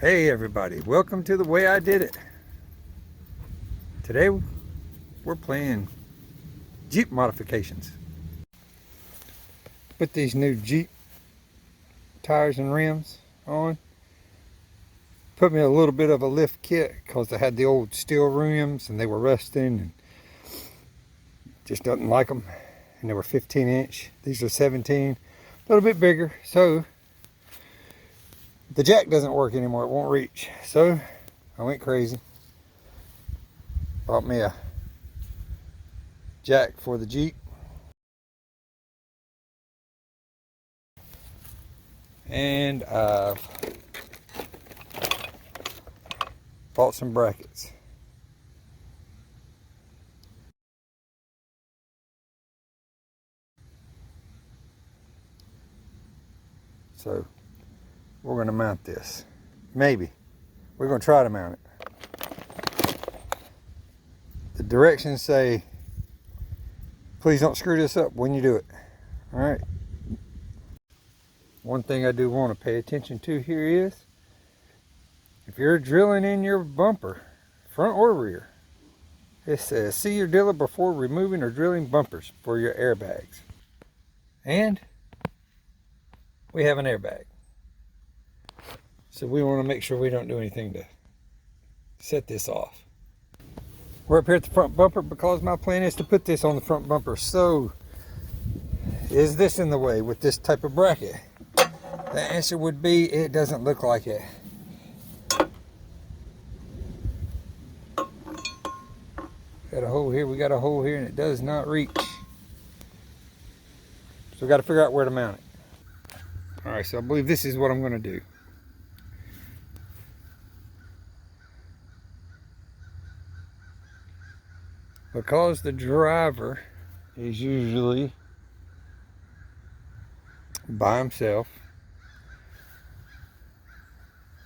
Hey everybody, welcome to The Way I Did It. Today we're playing Jeep modifications. Put these new Jeep tires and rims on. Put me a little bit of a lift kit because I had the old steel rims and they were rusting and just doesn't like them. And they were 15 inch. These are 17, a little bit bigger. So the jack doesn't work anymore, it won't reach. So I went crazy. Bought me a jack for the Jeep. And I've bought some brackets. So we're going to mount this. Maybe. We're going to try to mount it. The directions say, please don't screw this up when you do it. Alright. One thing I do want to pay attention to here is, if you're drilling in your bumper, front or rear, it says, see your dealer before removing or drilling bumpers for your airbags. And we have an airbag. So we want to make sure we don't do anything to set this off. We're up here at the front bumper because my plan is to put this on the front bumper. So, is this in the way with this type of bracket? The answer would be, it doesn't look like it. Got a hole here, we got a hole here, and it does not reach. So we got to figure out where to mount it. Alright, so I believe this is what I'm going to do. Because the driver is usually by himself,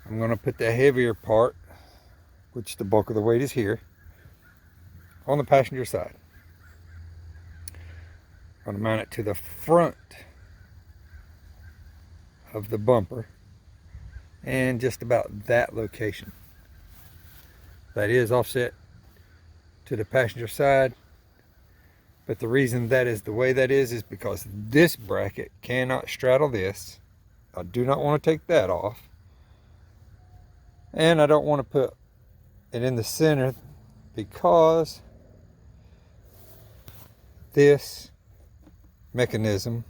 I'm going to put the heavier part, which the bulk of the weight is here, on the passenger side. I'm going to mount it to the front of the bumper and just about that location. That is offset to the passenger side, but the reason that is the way that is because this bracket cannot straddle this. I do not want to take that off, and I don't want to put it in the center because this mechanism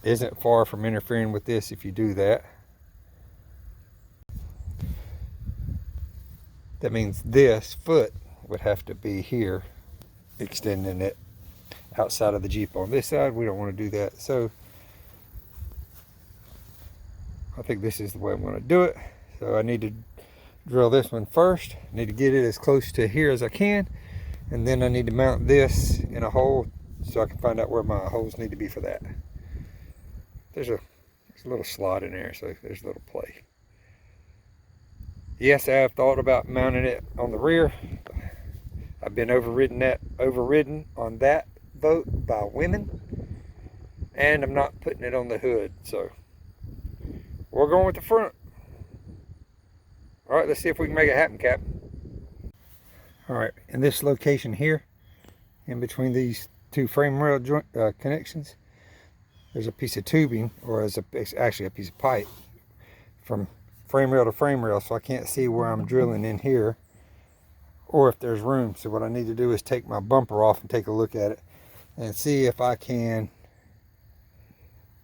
isn't far from interfering with this if you do that. That means this foot would have to be here, extending it outside of the Jeep on this side. We don't want to do that. So I think this is the way I'm going to do it. So I need to drill this one first. I need to get it as close to here as I can. And then I need to mount this in a hole so I can find out where my holes need to be for that. There's a little slot in there, so there's a little play. Yes, I have thought about mounting it on the rear. I've been overridden on that vote by women, and I'm not putting it on the hood. So we're going with the front. All right, let's see if we can make it happen, Cap. All right, in this location here, in between these two frame rail joint connections, there's a piece of tubing, or it's actually a piece of pipe from frame rail to frame rail, so I can't see where I'm drilling in here or if there's room. So what I need to do is take my bumper off and take a look at it and see if I can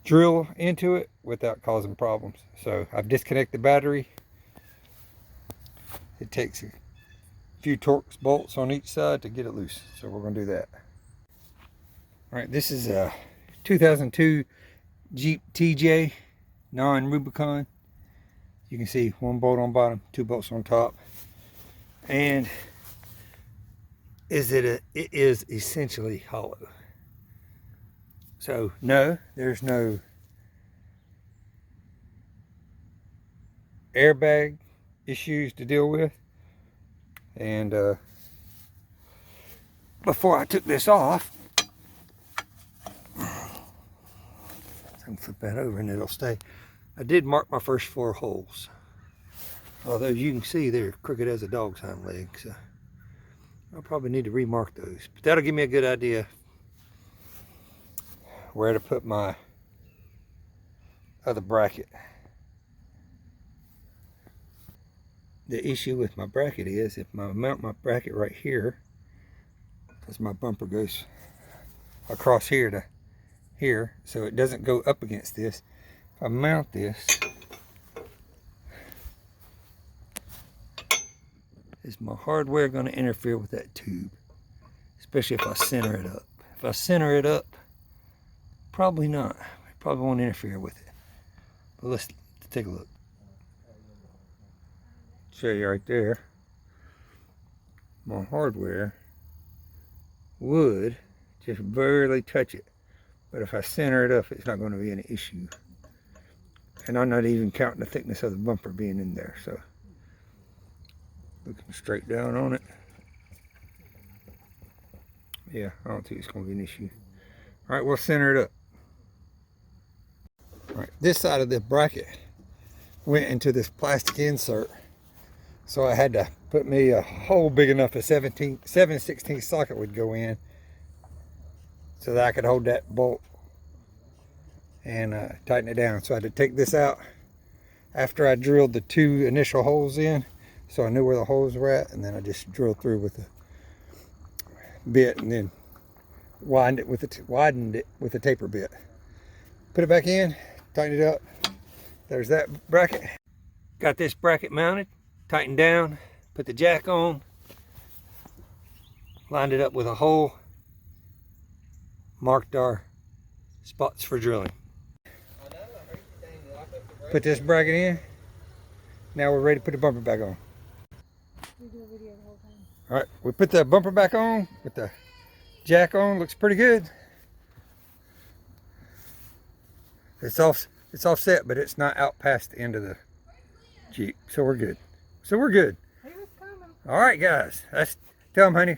drill into it without causing problems. So I've disconnected the battery. It takes a few Torx bolts on each side to get it loose, so we're going to do that. All right, this is a 2002 Jeep TJ non-Rubicon. You can see one bolt on bottom, two bolts on top. And it is essentially hollow. So no, there's no airbag issues to deal with. And before I took this off, I can flip that over and it'll stay. I did mark my first 4 holes. Although you can see they're crooked as a dog's hind leg, so I'll probably need to remark those. But that'll give me a good idea where to put my other bracket. The issue with my bracket is if I mount my bracket right here, because my bumper goes across here to here, so it doesn't go up against this. If I mount this, is my hardware going to interfere with that tube? Especially if I center it up. If I center it up, probably not. It probably won't interfere with it. But let's take a look. Show you right there. My hardware would just barely touch it. But if I center it up, it's not going to be an issue. And I'm not even counting the thickness of the bumper being in there. So, looking straight down on it. Yeah, I don't think it's going to be an issue. Alright, we'll center it up. Alright, this side of the bracket went into this plastic insert. So I had to put me a hole big enough a 7/16 socket would go in so that I could hold that bolt and tighten it down. So I had to take this out after I drilled the 2 initial holes in, so I knew where the holes were at, and then I just drilled through with a bit and then widened it with a taper bit. Put it back in, tighten it up. There's that bracket. Got this bracket mounted, tightened down, put the jack on, lined it up with a hole, marked our spots for drilling. Put this bracket in. Now we're ready to put the bumper back on. We do a video the whole time. All right, we put the bumper back on with the jack on. Looks pretty good. It's offset, but it's not out past the end of the Jeep, so we're good. So we're good. He was coming. All right, guys. Tell them, honey.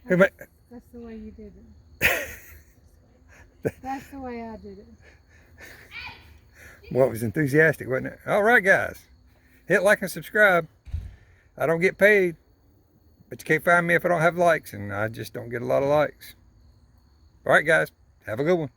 That's the way you did it. That's the way I did it. Well, it was enthusiastic, wasn't it? All right, guys. Hit like and subscribe. I don't get paid, but you can't find me if I don't have likes, and I just don't get a lot of likes. All right, guys. Have a good one.